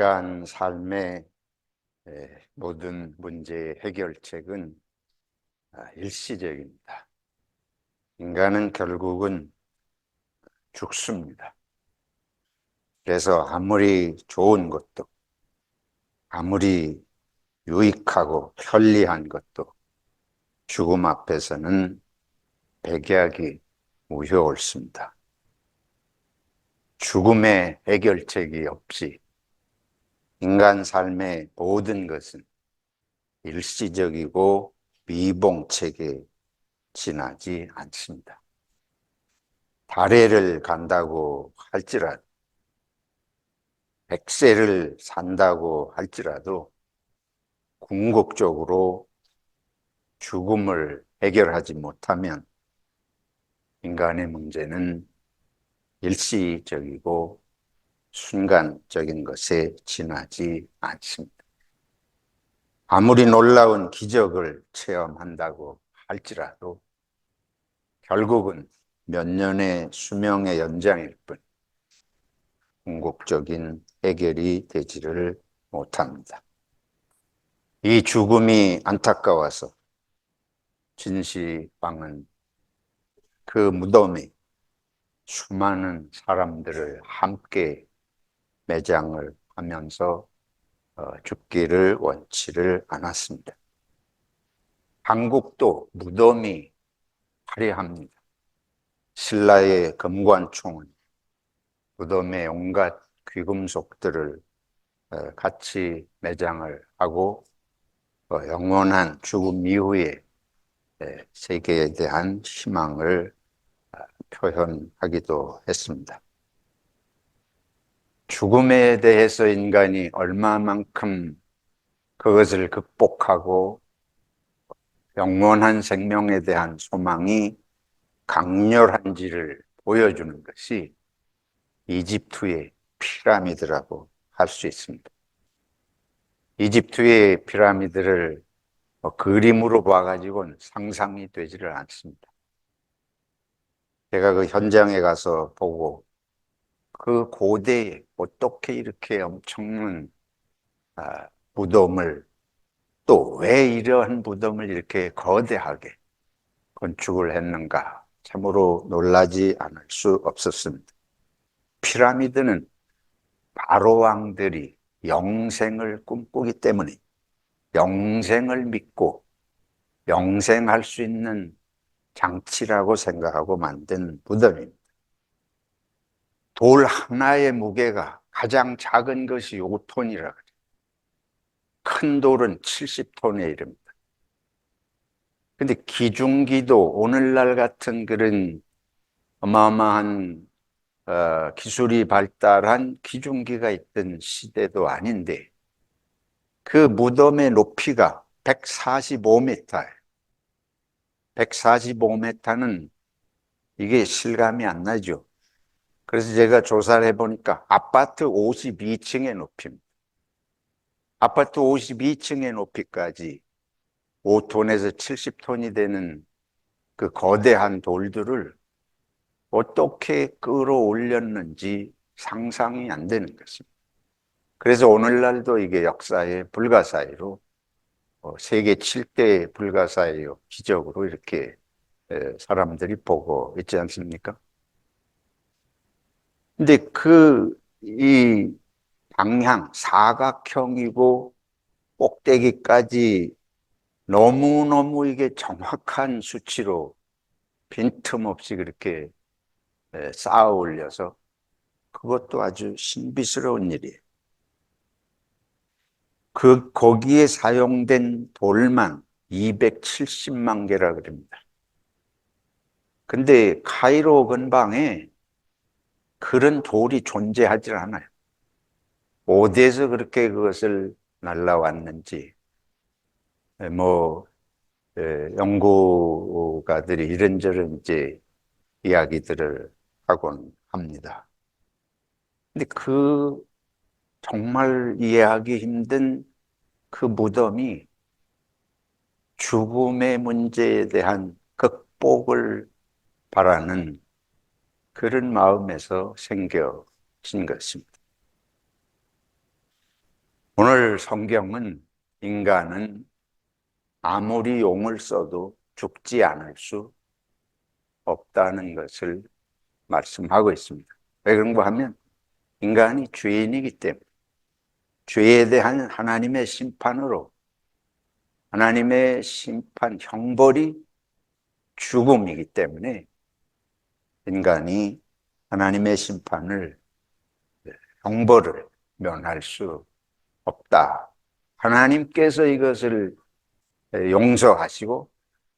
인간 삶의 모든 문제의 해결책은 일시적입니다. 인간은 결국은 죽습니다. 그래서 아무리 좋은 것도, 아무리 유익하고 편리한 것도 죽음 앞에서는 백약이 무효 옳습니다. 죽음의 해결책이 없이 인간 삶의 모든 것은 일시적이고 미봉책에 지나지 않습니다. 달에를 간다고 할지라도, 100세를 산다고 할지라도 궁극적으로 죽음을 해결하지 못하면 인간의 문제는 일시적이고 순간적인 것에 지나지 않습니다. 아무리 놀라운 기적을 체험한다고 할지라도 결국은 몇 년의 수명의 연장일 뿐 궁극적인 해결이 되지를 못합니다. 이 죽음이 안타까워서 진시황은 그 무덤에 수많은 사람들을 함께 매장을 하면서 죽기를 원치를 않았습니다. 한국도 무덤이 화려합니다. 신라의 금관총은 무덤에 온갖 귀금속들을 같이 매장을 하고 영원한 죽음 이후에 세계에 대한 희망을 표현하기도 했습니다. 죽음에 대해서 인간이 얼마만큼 그것을 극복하고 영원한 생명에 대한 소망이 강렬한지를 보여주는 것이 이집트의 피라미드라고 할 수 있습니다. 이집트의 피라미드를 그림으로 봐가지고는 상상이 되지를 않습니다. 제가 그 현장에 가서 보고 그 고대에 어떻게 이렇게 엄청난 무덤을, 또 왜 이러한 무덤을 이렇게 거대하게 건축을 했는가 참으로 놀라지 않을 수 없었습니다. 피라미드는 바로 왕들이 영생을 꿈꾸기 때문에 영생을 믿고 영생할 수 있는 장치라고 생각하고 만든 무덤입니다. 돌 하나의 무게가 가장 작은 것이 5톤이라 그래요. 큰 돌은 70톤에 이릅니다. 근데 기중기도 오늘날 같은 그런 어마어마한 기술이 발달한 기중기가 있던 시대도 아닌데 그 무덤의 높이가 145m예요. 145m는 이게 실감이 안 나죠. 그래서 제가 조사를 해보니까 아파트 52층의 높이입니다. 아파트 52층의 높이까지 5톤에서 70톤이 되는 그 거대한 돌들을 어떻게 끌어올렸는지 상상이 안 되는 것입니다. 그래서 오늘날도 이게 역사의 불가사의로 세계 7대 불가사의 기적으로 이렇게 사람들이 보고 있지 않습니까? 근데 이 방향, 사각형이고 꼭대기까지 너무너무 이게 정확한 수치로 빈틈없이 그렇게 쌓아 올려서 그것도 아주 신비스러운 일이에요. 거기에 사용된 돌만 270만 개라 그럽니다. 근데 카이로 근방에 그런 돌이 존재하지 않아요. 어디에서 그렇게 그것을 날라왔는지, 연구가들이 이런저런 이제 이야기들을 하곤 합니다. 근데 정말 이해하기 힘든 그 무덤이 죽음의 문제에 대한 극복을 바라는 그런 마음에서 생겨진 것입니다. 오늘 성경은 인간은 아무리 용을 써도 죽지 않을 수 없다는 것을 말씀하고 있습니다. 왜 그런가 하면 인간이 죄인이기 때문에 죄에 대한 하나님의 심판으로 하나님의 심판, 형벌이 죽음이기 때문에 인간이 하나님의 심판을, 형벌을 면할 수 없다. 하나님께서 이것을 용서하시고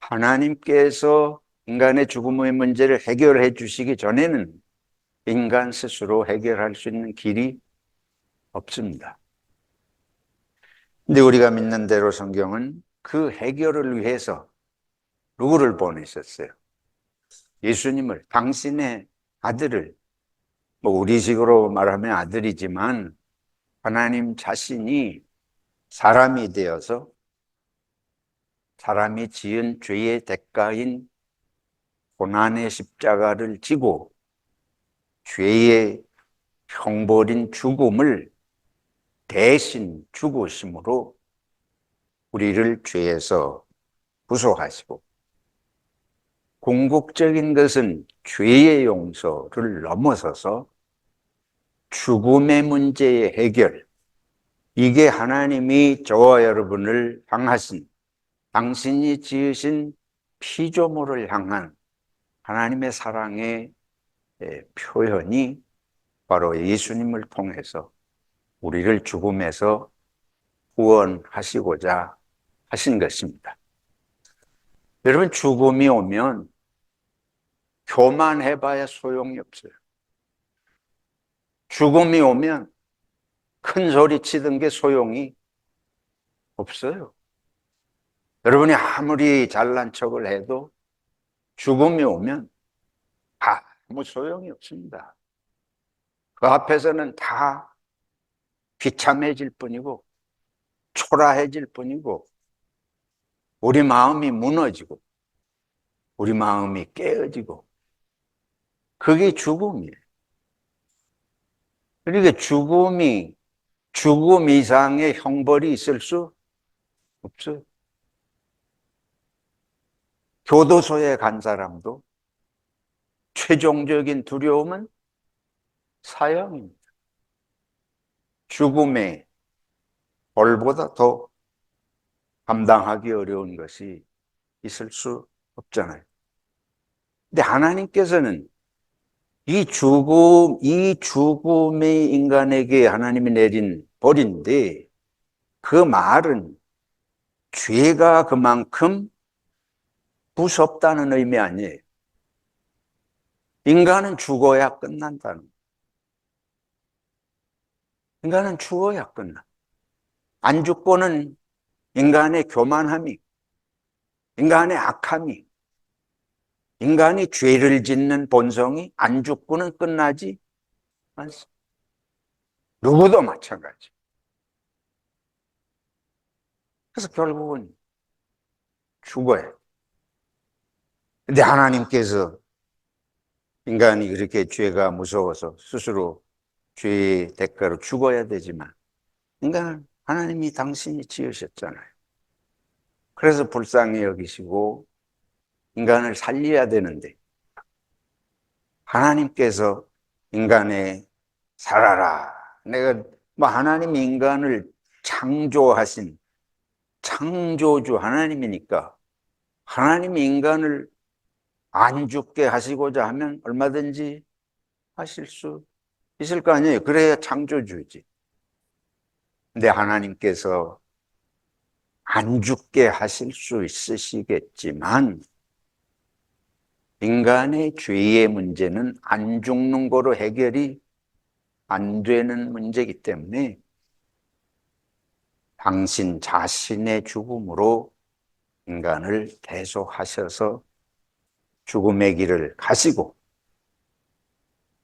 하나님께서 인간의 죽음의 문제를 해결해 주시기 전에는 인간 스스로 해결할 수 있는 길이 없습니다. 근데 우리가 믿는 대로 성경은 그 해결을 위해서 누구를 보내셨어요? 예수님을, 당신의 아들을, 뭐 우리식으로 말하면 아들이지만 하나님 자신이 사람이 되어서 사람이 지은 죄의 대가인 고난의 십자가를 지고 죄의 형벌인 죽음을 대신 죽으심으로 우리를 죄에서 구속하시고, 궁극적인 것은 죄의 용서를 넘어서서 죽음의 문제의 해결, 이게 하나님이 저와 여러분을 향하신, 당신이 지으신 피조물을 향한 하나님의 사랑의 표현이 바로 예수님을 통해서 우리를 죽음에서 구원하시고자 하신 것입니다. 여러분, 죽음이 오면 교만해봐야 소용이 없어요. 죽음이 오면 큰 소리 치던 게 소용이 없어요. 여러분이 아무리 잘난 척을 해도 죽음이 오면 아무 소용이 없습니다. 그 앞에서는 다 비참해질 뿐이고 초라해질 뿐이고 우리 마음이 무너지고 우리 마음이 깨어지고 그게 죽음이에요. 그러니까 죽음 이상의 형벌이 있을 수 없어요. 교도소에 간 사람도 최종적인 두려움은 사형입니다. 죽음의 벌보다 더 감당하기 어려운 것이 있을 수 없잖아요. 근데 하나님께서는 이 죽음이 인간에게 하나님이 내린 벌인데 그 말은 죄가 그만큼 무섭다는 의미 아니에요. 인간은 죽어야 끝난다는. 인간은 죽어야 끝나. 안 죽고는 인간의 교만함이, 인간의 악함이, 인간이 죄를 짓는 본성이 안 죽고는 끝나지 않습니다. 누구도 마찬가지. 그래서 결국은 죽어야. 근데 하나님께서 인간이 그렇게 죄가 무서워서 스스로 죄의 대가로 죽어야 되지만 인간은 하나님이 당신이 지으셨잖아요. 그래서 불쌍히 여기시고 인간을 살려야 되는데 하나님께서 인간의 살아라. 내가 하나님이 인간을 창조하신 창조주 하나님이니까 하나님이 인간을 안 죽게 하시고자 하면 얼마든지 하실 수 있을 거 아니에요. 그래야 창조주지. 근데 하나님께서 안 죽게 하실 수 있으시겠지만 인간의 죄의 문제는 안 죽는 거로 해결이 안 되는 문제이기 때문에 당신 자신의 죽음으로 인간을 대속하셔서 죽음의 길을 가시고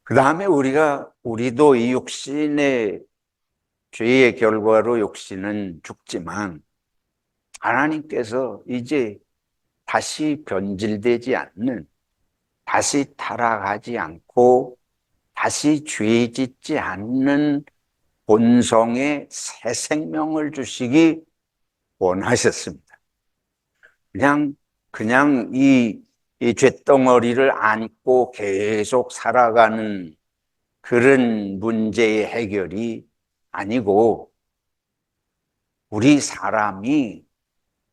그 다음에 우리도 이 육신의 죄의 결과로 육신은 죽지만 하나님께서 이제 다시 변질되지 않는, 다시 타락하지 않고 다시 죄 짓지 않는 본성에 새 생명을 주시기 원하셨습니다. 그냥 이 쇳덩어리를 안고 계속 살아가는 그런 문제의 해결이 아니고, 우리 사람이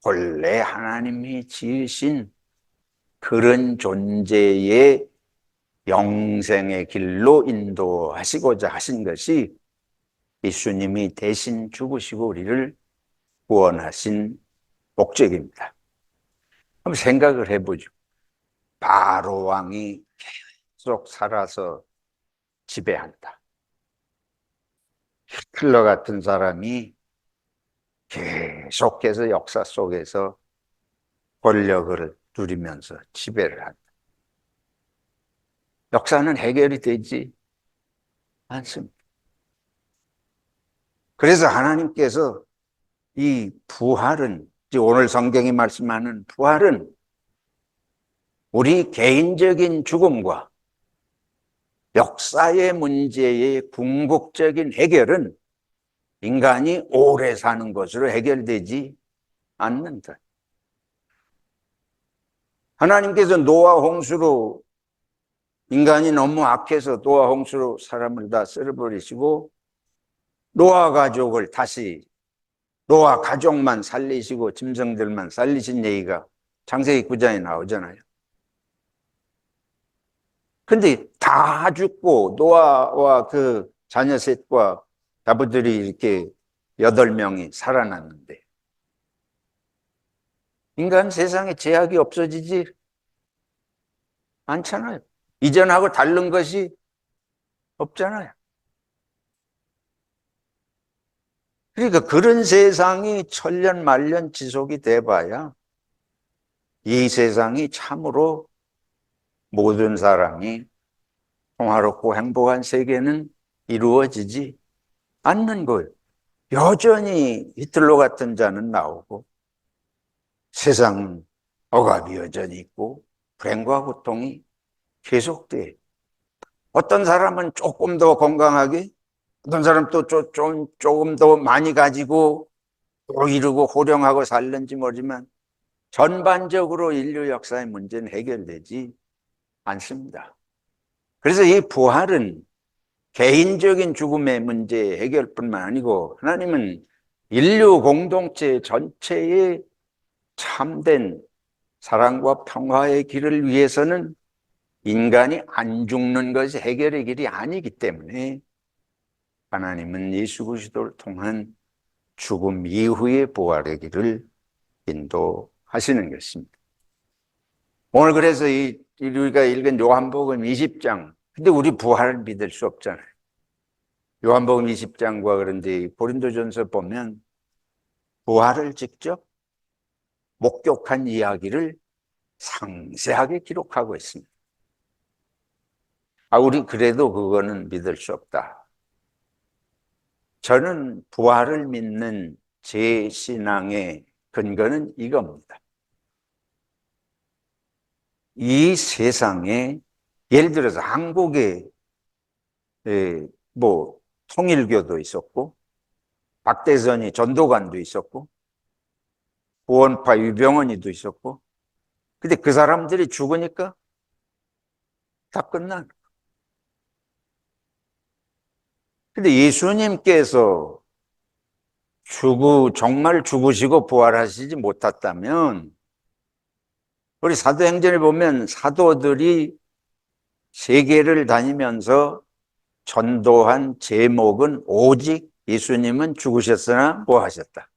본래 하나님이 지으신 그런 존재의 영생의 길로 인도하시고자 하신 것이 예수님이 대신 죽으시고 우리를 구원하신 목적입니다. 한번 생각을 해보죠. 바로 왕이 계속 살아서 지배한다. 히틀러 같은 사람이 계속해서 역사 속에서 권력을 누리면서 지배를 한다. 역사는 해결이 되지 않습니다. 그래서 하나님께서 이 부활은, 오늘 성경이 말씀하는 부활은 우리 개인적인 죽음과 역사의 문제의 궁극적인 해결은 인간이 오래 사는 것으로 해결되지 않는다. 하나님께서 노아 홍수로, 인간이 너무 악해서 노아 홍수로 사람을 다 쓸어버리시고 노아 가족을 다시, 노아 가족만 살리시고 짐승들만 살리신 얘기가 창세기 9장에 나오잖아요. 근데 다 죽고 노아와 그 자녀 셋과 자부들이 이렇게 8명이 살아났는데, 인간 세상에 제약이 없어지지 않잖아요. 이전하고 다른 것이 없잖아요. 그러니까 그런 세상이 천년 만년 지속이 돼봐야 이 세상이 참으로 모든 사람이 평화롭고 행복한 세계는 이루어지지 않는 거예요. 여전히 히틀러 같은 자는 나오고 세상은 억압이 여전히 있고 불행과 고통이 계속돼. 어떤 사람은 조금 더 건강하게, 어떤 사람은 또 조금 더 많이 가지고 또 이루고 호령하고 살는지 모르지만 전반적으로 인류 역사의 문제는 해결되지 않습니다. 그래서 이 부활은 개인적인 죽음의 문제 해결뿐만 아니고 하나님은 인류 공동체 전체의 참된 사랑과 평화의 길을 위해서는 인간이 안 죽는 것이 해결의 길이 아니기 때문에 하나님은 예수 그리스도를 통한 죽음 이후의 부활의 길을 인도하시는 것입니다. 오늘 그래서 우리가 읽은 요한복음 20장, 근데 우리 부활을 믿을 수 없잖아요. 요한복음 20장과 그런데 고린도전서 보면 부활을 직접 목격한 이야기를 상세하게 기록하고 있습니다. 우리 그래도 그거는 믿을 수 없다. 저는 부활을 믿는 제 신앙의 근거는 이겁니다. 이 세상에, 예를 들어서 한국에 통일교도 있었고 박대선이 전도관도 있었고 구원파 유병언이도 있었고, 근데 그 사람들이 죽으니까 다 끝난. 근데 예수님께서 정말 죽으시고 부활하시지 못했다면, 우리 사도행전에 보면 사도들이 세계를 다니면서 전도한 제목은 오직 예수님은 죽으셨으나 뭐 하셨다?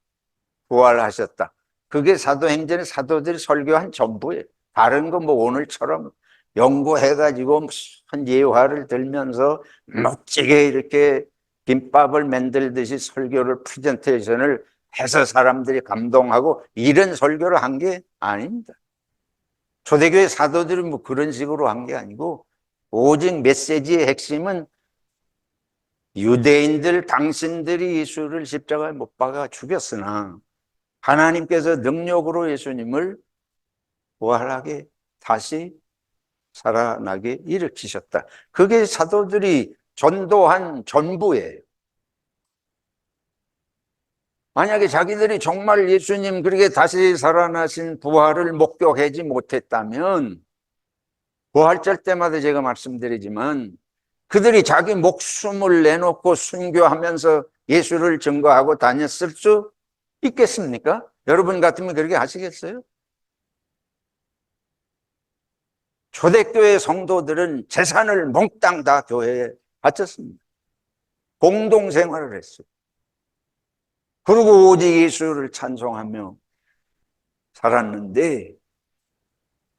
부활하셨다. 그게 사도행전의 사도들이 설교한 전부예요. 다른 거 오늘처럼 연구해가지고 무슨 예화를 들면서 멋지게 이렇게 김밥을 만들듯이 설교를, 프레젠테이션을 해서 사람들이 감동하고 이런 설교를 한 게 아닙니다. 초대교회 사도들이 그런 식으로 한 게 아니고, 오직 메시지의 핵심은 유대인들, 당신들이 예수를 십자가에 못 박아 죽였으나 하나님께서 능력으로 예수님을 부활하게 다시 살아나게 일으키셨다. 그게 사도들이 전도한 전부예요. 만약에 자기들이 정말 예수님 그렇게 다시 살아나신 부활을 목격하지 못했다면, 부활절 때마다 제가 말씀드리지만 그들이 자기 목숨을 내놓고 순교하면서 예수를 증거하고 다녔을 수 있겠습니까? 여러분 같으면 그렇게 하시겠어요? 초대교회 성도들은 재산을 몽땅 다 교회에 바쳤습니다. 공동생활을 했어요. 그리고 오직 예수를 찬송하며 살았는데,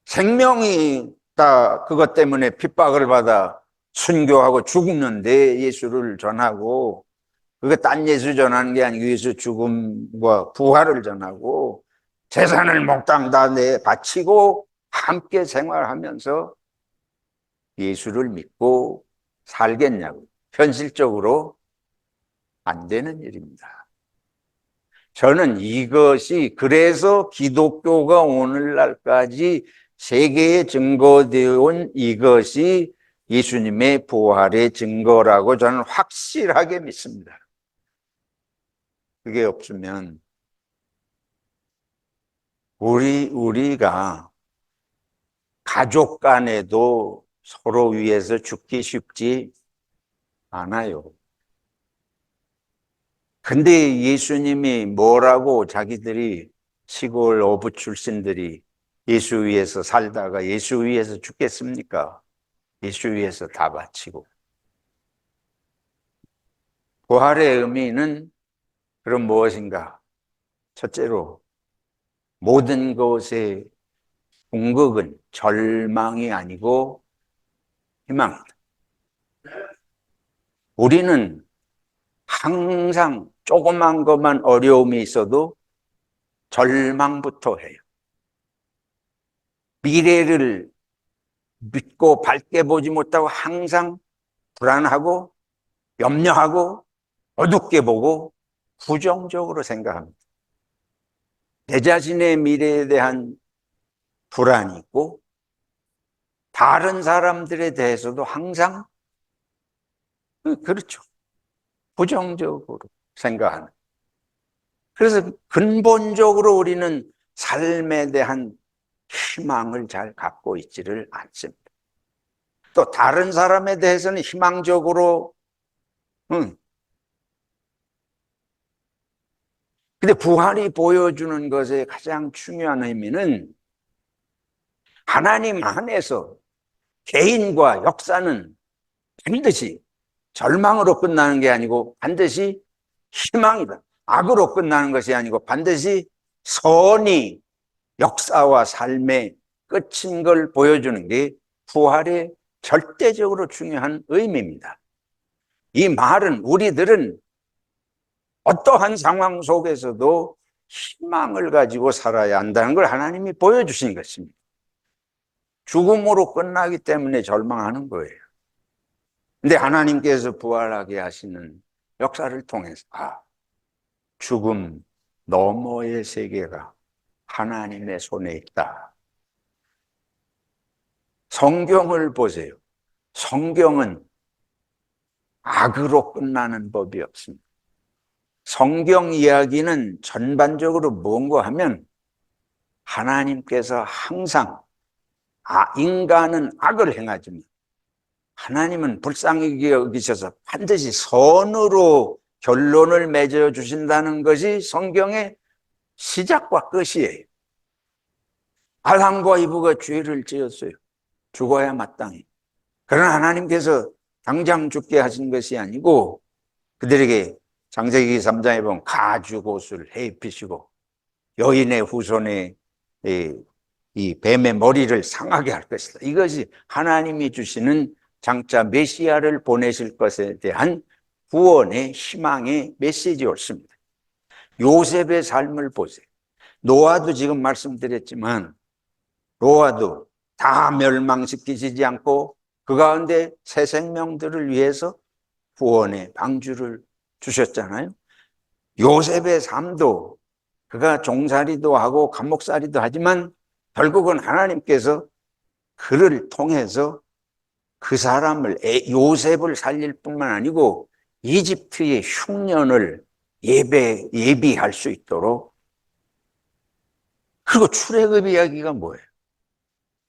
생명이 다 그것 때문에 핍박을 받아 순교하고 죽는데 예수를 전하고, 그게 딴 예수 전하는 게 아니고 예수 죽음과 부활을 전하고 재산을 몽땅 다 바치고 함께 생활하면서 예수를 믿고 살겠냐고. 현실적으로 안 되는 일입니다. 저는 이것이, 그래서 기독교가 오늘날까지 세계에 증거되어 온 이것이 예수님의 부활의 증거라고 저는 확실하게 믿습니다. 그게 없으면 우리가 가족 간에도 서로 위해서 죽기 쉽지 않아요. 근데 예수님이 뭐라고, 자기들이 시골 어부 출신들이 예수 위해서 살다가 예수 위해서 죽겠습니까? 예수 위해서 다 바치고. 부활의 의미는 그럼 무엇인가? 첫째로, 모든 것의 궁극은 절망이 아니고 희망입니다. 우리는 항상 조그만 것만 어려움이 있어도 절망부터 해요. 미래를 믿고 밝게 보지 못하고 항상 불안하고 염려하고 어둡게 보고 부정적으로 생각합니다. 내 자신의 미래에 대한 불안이 있고 다른 사람들에 대해서도 항상 그렇죠. 부정적으로 생각하는. 그래서 근본적으로 우리는 삶에 대한 희망을 잘 갖고 있지를 않습니다. 또 다른 사람에 대해서는 희망적으로, 근데 부활이 보여주는 것의 가장 중요한 의미는 하나님 안에서 개인과 역사는 반드시 절망으로 끝나는 게 아니고 반드시 희망이다. 악으로 끝나는 것이 아니고 반드시 선이 역사와 삶의 끝인 걸 보여주는 게 부활의 절대적으로 중요한 의미입니다. 이 말은 우리들은 어떠한 상황 속에서도 희망을 가지고 살아야 한다는 걸 하나님이 보여주신 것입니다. 죽음으로 끝나기 때문에 절망하는 거예요. 근데 하나님께서 부활하게 하시는 역사를 통해서 죽음 너머의 세계가 하나님의 손에 있다. 성경을 보세요. 성경은 악으로 끝나는 법이 없습니다. 성경 이야기는 전반적으로 뭔가 하면 하나님께서 항상 인간은 악을 행하지만 하나님은 불쌍히 여기셔서 반드시 선으로 결론을 맺어 주신다는 것이 성경의 시작과 끝이에요. 아담과 이브가 죄를 지었어요. 죽어야 마땅히. 그러나 하나님께서 당장 죽게 하신 것이 아니고 그들에게 창세기 3장에 보면 가죽옷을 해입히시고 여인의 후손에 이 뱀의 머리를 상하게 할 것이다. 이것이 하나님이 주시는 장차 메시아를 보내실 것에 대한 구원의 희망의 메시지였습니다. 요셉의 삶을 보세요. 노아도 지금 말씀드렸지만 노아도 다 멸망시키시지 않고 그 가운데 새 생명들을 위해서 구원의 방주를 주셨잖아요. 요셉의 삶도 그가 종살이도 하고 감옥살이도 하지만 결국은 하나님께서 그를 통해서 그 사람을, 요셉을 살릴 뿐만 아니고 이집트의 흉년을 예비할 수 있도록. 그리고 출애굽 이야기가 뭐예요?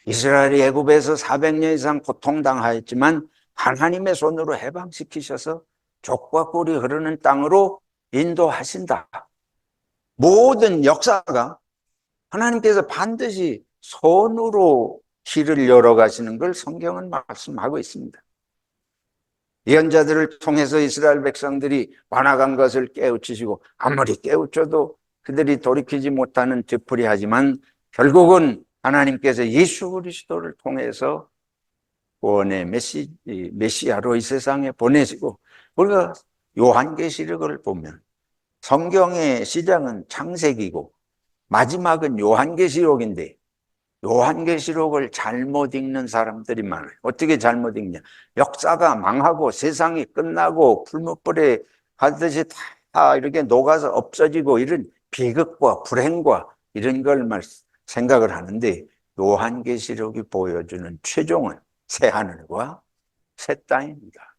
이스라엘이 애굽에서 400년 이상 고통당하였지만 하나님의 손으로 해방시키셔서 족과 꿀이 흐르는 땅으로 인도하신다. 모든 역사가 하나님께서 반드시 손으로 길을 열어가시는 걸 성경은 말씀하고 있습니다. 예언자들을 통해서 이스라엘 백성들이 반항한 것을 깨우치시고 아무리 깨우쳐도 그들이 돌이키지 못하는 되풀이하지만 결국은 하나님께서 예수 그리스도를 통해서 구원의 메시아로 이 세상에 보내시고, 우리가 요한계시록을 보면 성경의 시작은 창세기고 마지막은 요한계시록인데 요한계시록을 잘못 읽는 사람들이 많아요. 어떻게 잘못 읽냐? 역사가 망하고 세상이 끝나고 풀무불에 가듯이 다 이렇게 녹아서 없어지고 이런 비극과 불행과 이런 걸 생각을 하는데, 요한계시록이 보여주는 최종은 새하늘과 새 땅입니다.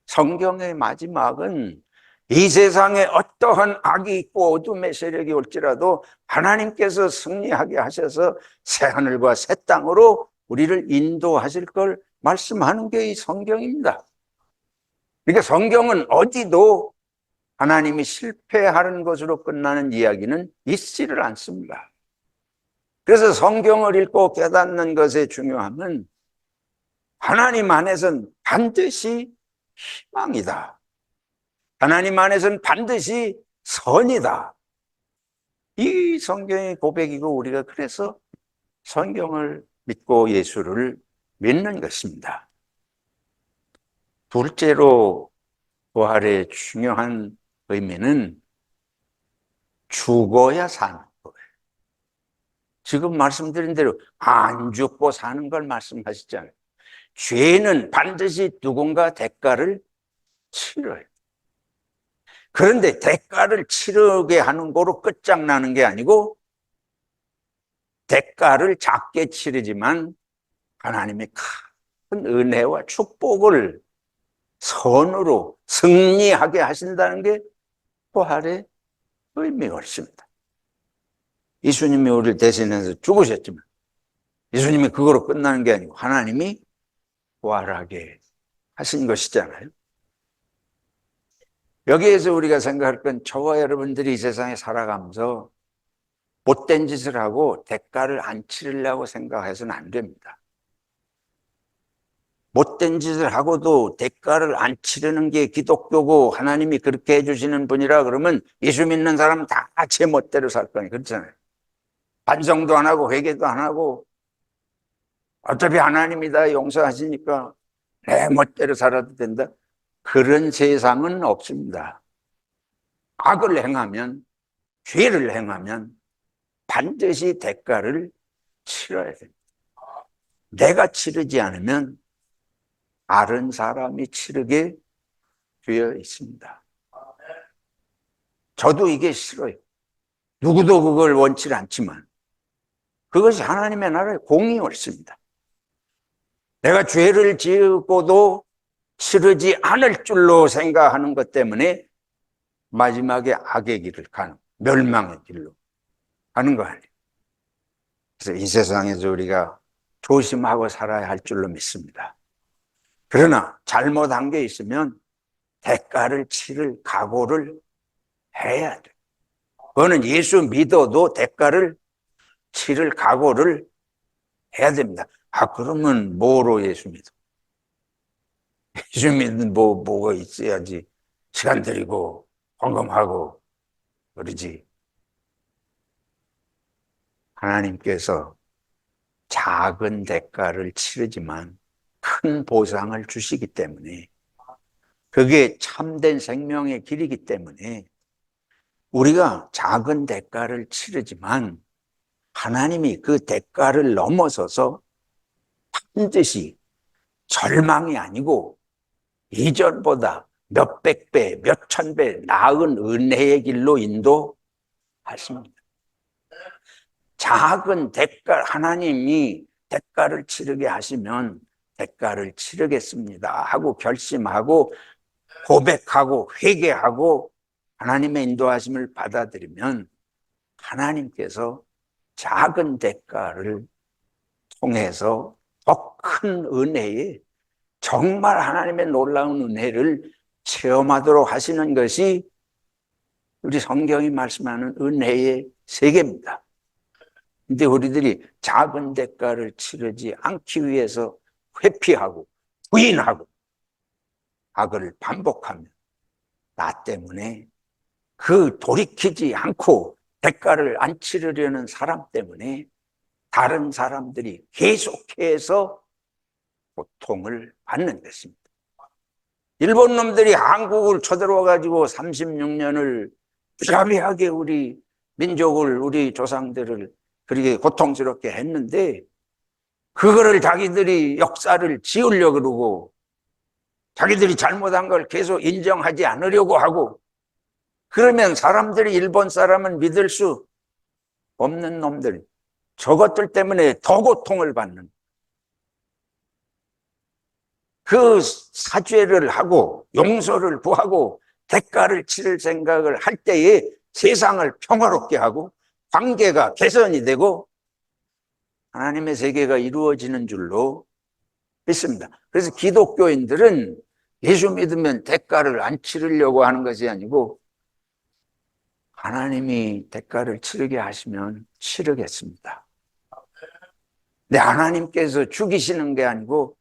성경의 마지막은 이 세상에 어떠한 악이 있고 어둠의 세력이 올지라도 하나님께서 승리하게 하셔서 새하늘과 새 땅으로 우리를 인도하실 걸 말씀하는 게 이 성경입니다. 그러니까 성경은 어디도 하나님이 실패하는 것으로 끝나는 이야기는 있지를 않습니다. 그래서 성경을 읽고 깨닫는 것의 중요함은 하나님 안에서는 반드시 희망이다. 하나님 안에서는 반드시 선이다. 이 성경의 고백이고 우리가 그래서 성경을 믿고 예수를 믿는 것입니다. 둘째로 부활의 중요한 의미는 죽어야 사는 거예요. 지금 말씀드린 대로 안 죽고 사는 걸 말씀하시잖아요. 죄는 반드시 누군가 대가를 치러요. 그런데 대가를 치르게 하는 거로 끝장나는 게 아니고 대가를 작게 치르지만 하나님의 큰 은혜와 축복을 선으로 승리하게 하신다는 게 부활의 의미가 있습니다. 예수님이 우리를 대신해서 죽으셨지만 예수님이 그거로 끝나는 게 아니고 하나님이 부활하게 하신 것이잖아요. 여기에서 우리가 생각할 건 저와 여러분들이 이 세상에 살아가면서 못된 짓을 하고 대가를 안 치르려고 생각해서는 안 됩니다. 못된 짓을 하고도 대가를 안 치르는 게 기독교고 하나님이 그렇게 해주시는 분이라 그러면 예수 믿는 사람은 다 제 멋대로 살 거니 그렇잖아요. 반성도 안 하고 회개도 안 하고 어차피 하나님이 다 용서하시니까 내 멋대로 살아도 된다. 그런 세상은 없습니다. 악을 행하면, 죄를 행하면 반드시 대가를 치러야 됩니다. 내가 치르지 않으면 다른 사람이 치르게 되어 있습니다. 저도 이게 싫어요. 누구도 그걸 원치 않지만 그것이 하나님의 나라의 공이 옳습니다. 내가 죄를 지었고도 치르지 않을 줄로 생각하는 것 때문에 마지막에 악의 길을 가는, 멸망의 길로 가는 거 아니에요. 그래서 이 세상에서 우리가 조심하고 살아야 할 줄로 믿습니다. 그러나 잘못한 게 있으면 대가를 치를 각오를 해야 돼요. 그거는 예수 믿어도 대가를 치를 각오를 해야 됩니다. 그러면 뭐로 예수 믿어? 예수 믿는 뭐가 있어야지 시간 들이고 헌금하고 그러지. 하나님께서 작은 대가를 치르지만 큰 보상을 주시기 때문에 그게 참된 생명의 길이기 때문에 우리가 작은 대가를 치르지만 하나님이 그 대가를 넘어서서 반드시 절망이 아니고 이전보다 몇백 배, 몇천 배 나은 은혜의 길로 인도하십니다. 작은 대가, 하나님이 대가를 치르게 하시면 대가를 치르겠습니다 하고 결심하고 고백하고 회개하고 하나님의 인도하심을 받아들이면 하나님께서 작은 대가를 통해서 더 큰 은혜에, 정말 하나님의 놀라운 은혜를 체험하도록 하시는 것이 우리 성경이 말씀하는 은혜의 세계입니다. 근데 우리들이 작은 대가를 치르지 않기 위해서 회피하고 부인하고 악을 반복하면 나 때문에 그 돌이키지 않고 대가를 안 치르려는 사람 때문에 다른 사람들이 계속해서 고통을 받는 것입니다. 일본 놈들이 한국을 쳐들어와 가지고 36년을 무자비하게 우리 민족을, 우리 조상들을 그렇게 고통스럽게 했는데, 그거를 자기들이 역사를 지우려고 그러고 자기들이 잘못한 걸 계속 인정하지 않으려고 하고, 그러면 사람들이 일본 사람은 믿을 수 없는 놈들, 저것들 때문에 더 고통을 받는, 그 사죄를 하고 용서를 구하고 대가를 치를 생각을 할 때에 세상을 평화롭게 하고 관계가 개선이 되고 하나님의 세계가 이루어지는 줄로 믿습니다. 그래서 기독교인들은 예수 믿으면 대가를 안 치르려고 하는 것이 아니고, 하나님이 대가를 치르게 하시면 치르겠습니다. 근데 하나님께서 죽이시는 게 아니고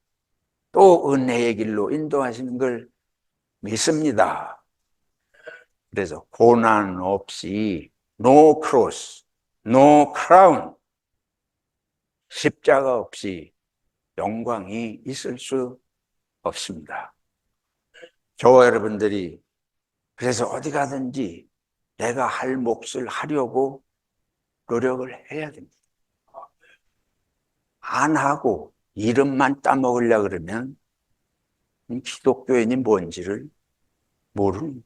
또 은혜의 길로 인도하시는 걸 믿습니다. 그래서 고난 없이 no cross, no crown, 십자가 없이 영광이 있을 수 없습니다. 저와 여러분들이 그래서 어디 가든지 내가 할 몫을 하려고 노력을 해야 됩니다. 안 하고 이름만 따먹으려고 그러면 기독교인이 뭔지를 모르는 거예요.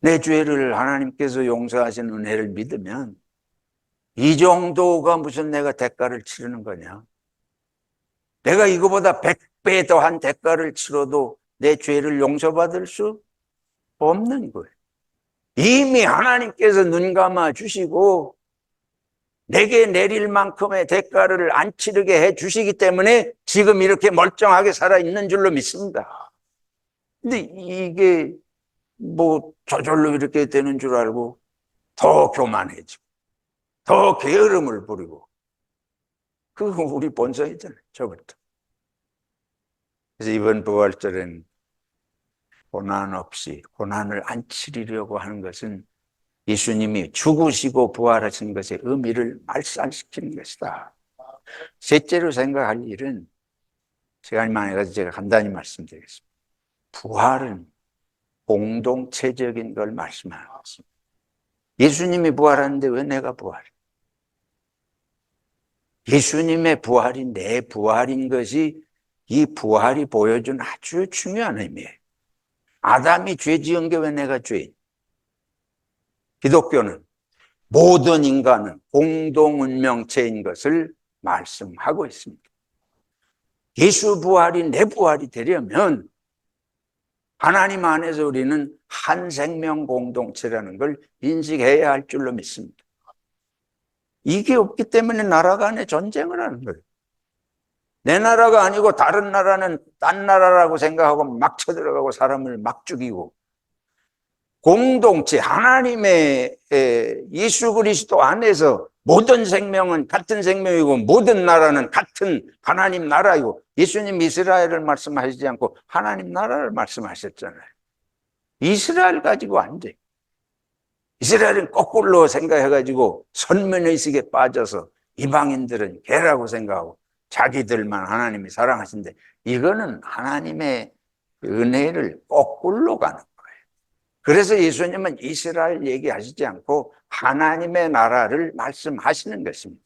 내 죄를 하나님께서 용서하신 은혜를 믿으면 이 정도가 무슨 내가 대가를 치르는 거냐. 내가 이거보다 100배 더한 대가를 치러도 내 죄를 용서받을 수 없는 거예요. 이미 하나님께서 눈 감아 주시고 내게 내릴 만큼의 대가를 안 치르게 해 주시기 때문에 지금 이렇게 멀쩡하게 살아있는 줄로 믿습니다. 근데 이게 뭐 저절로 이렇게 되는 줄 알고 더 교만해지고 더 게으름을 부리고, 그거 우리 본성이잖아요, 저부터. 그래서 이번 부활절엔 고난 없이, 고난을 안 치르려고 하는 것은 예수님이 죽으시고 부활하신 것의 의미를 말살시키는 것이다. 셋째로 생각할 일은 시간이 많아서 제가 간단히 말씀드리겠습니다. 부활은 공동체적인 걸 말씀하는 것입니다. 예수님이 부활하는데 왜 내가 부활해? 예수님의 부활이 내 부활인 것이 이 부활이 보여준 아주 중요한 의미예요. 아담이 죄 지은 게 왜 내가 죄인? 기독교는 모든 인간은 공동운명체인 것을 말씀하고 있습니다. 예수 부활이 내 부활이 되려면 하나님 안에서 우리는 한 생명 공동체라는 걸 인식해야 할 줄로 믿습니다. 이게 없기 때문에 나라 간에 전쟁을 하는 거예요. 내 나라가 아니고 다른 나라는 딴 나라라고 생각하고 막 쳐들어가고 사람을 막 죽이고, 공동체, 하나님의 예수 그리스도 안에서 모든 생명은 같은 생명이고 모든 나라는 같은 하나님 나라이고, 예수님 이스라엘을 말씀하시지 않고 하나님 나라를 말씀하셨잖아요. 이스라엘 가지고 안 돼. 이스라엘은 거꾸로 생각해가지고 선민의식에 빠져서 이방인들은 개라고 생각하고 자기들만 하나님이 사랑하신데, 이거는 하나님의 은혜를 거꾸로 가는 거예요. 그래서 예수님은 이스라엘 얘기하시지 않고 하나님의 나라를 말씀하시는 것입니다.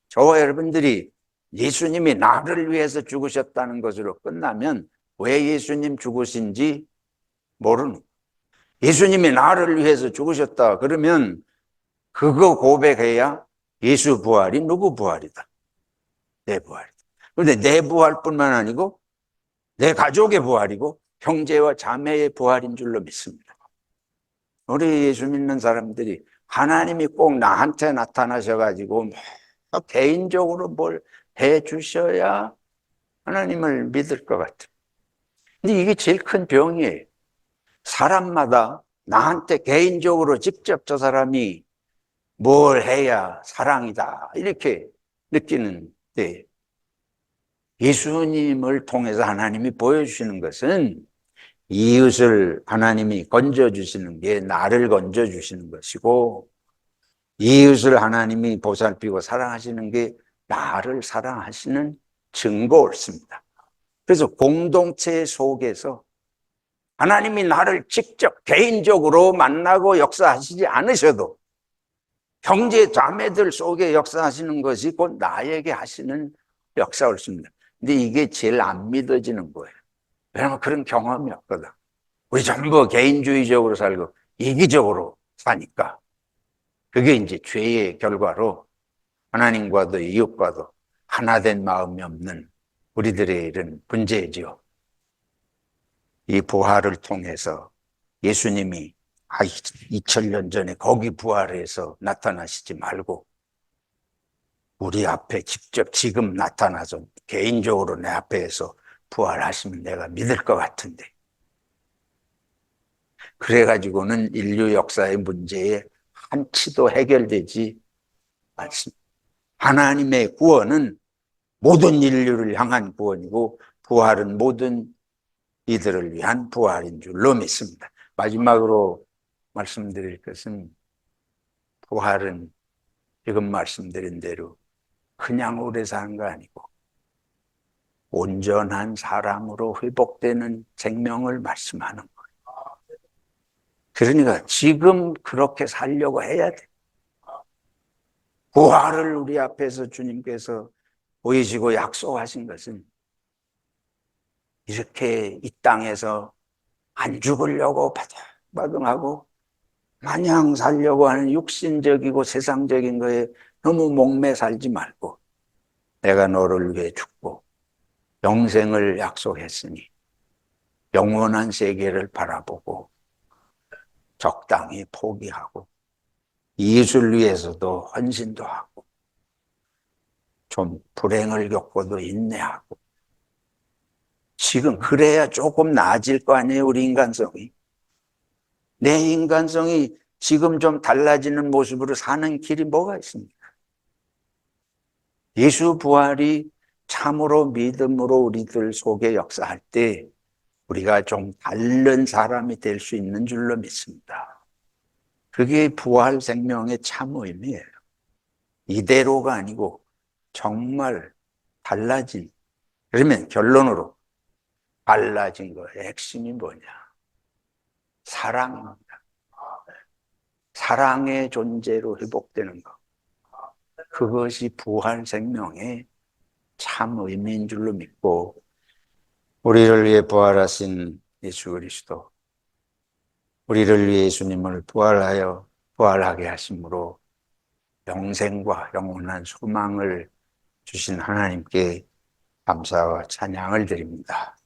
저와 여러분들이 예수님이 나를 위해서 죽으셨다는 것으로 끝나면 왜 예수님 죽으신지 모르는 거예요. 예수님이 나를 위해서 죽으셨다 그러면 그거 고백해야 예수 부활이 누구 부활이다? 내 부활이다. 그런데 내 부활뿐만 아니고 내 가족의 부활이고 형제와 자매의 부활인 줄로 믿습니다. 우리 예수 믿는 사람들이 하나님이 꼭 나한테 나타나셔가지고 뭐 개인적으로 뭘 해주셔야 하나님을 믿을 것 같아요. 근데 이게 제일 큰 병이에요. 사람마다 나한테 개인적으로 직접 저 사람이 뭘 해야 사랑이다 이렇게 느끼는데, 예수님을 통해서 하나님이 보여주시는 것은 이웃을 하나님이 건져주시는 게 나를 건져주시는 것이고, 이웃을 하나님이 보살피고 사랑하시는 게 나를 사랑하시는 증거였습니다. 그래서 공동체 속에서 하나님이 나를 직접 개인적으로 만나고 역사하시지 않으셔도 형제 자매들 속에 역사하시는 것이 곧 나에게 하시는 역사였습니다. 근데 이게 제일 안 믿어지는 거예요. 왜냐하면 그런 경험이 없거든. 우리 전부 개인주의적으로 살고 이기적으로 사니까. 그게 이제 죄의 결과로 하나님과도 이웃과도 하나된 마음이 없는 우리들의 이런 문제지요. 이 부활을 통해서 예수님이 2000년 전에 거기 부활해서 나타나시지 말고 우리 앞에 직접 지금 나타나서 개인적으로 내 앞에서 부활하시면 내가 믿을 것 같은데, 그래가지고는 인류 역사의 문제에 한치도 해결되지 않습니다. 하나님의 구원은 모든 인류를 향한 구원이고 부활은 모든 이들을 위한 부활인 줄로 믿습니다. 마지막으로 말씀드릴 것은, 부활은 지금 말씀드린 대로 그냥 오래 사는 거 아니고 온전한 사람으로 회복되는 생명을 말씀하는 거예요. 그러니까 지금 그렇게 살려고 해야 돼. 부활을 우리 앞에서 주님께서 보이시고 약속하신 것은 이렇게 이 땅에서 안 죽으려고 바둥바둥하고 마냥 살려고 하는 육신적이고 세상적인 거에 너무 목매 살지 말고, 내가 너를 위해 죽고 영생을 약속했으니 영원한 세계를 바라보고 적당히 포기하고 이웃을 위해서도 헌신도 하고 좀 불행을 겪어도 인내하고, 지금 그래야 조금 나아질 거 아니에요. 우리 인간성이. 내 인간성이 지금 좀 달라지는 모습으로 사는 길이 뭐가 있습니까? 예수 부활이 참으로 믿음으로 우리들 속에 역사할 때 우리가 좀 다른 사람이 될 수 있는 줄로 믿습니다. 그게 부활 생명의 참 의미예요. 이대로가 아니고 정말 달라진. 그러면 결론으로 달라진 거의 핵심이 뭐냐? 사랑입니다. 사랑의 존재로 회복되는 것. 그것이 부활 생명의 참 의미인 줄로 믿고, 우리를 위해 부활하신 예수 그리스도, 우리를 위해 예수님을 부활하게 하심으로 영생과 영원한 소망을 주신 하나님께 감사와 찬양을 드립니다.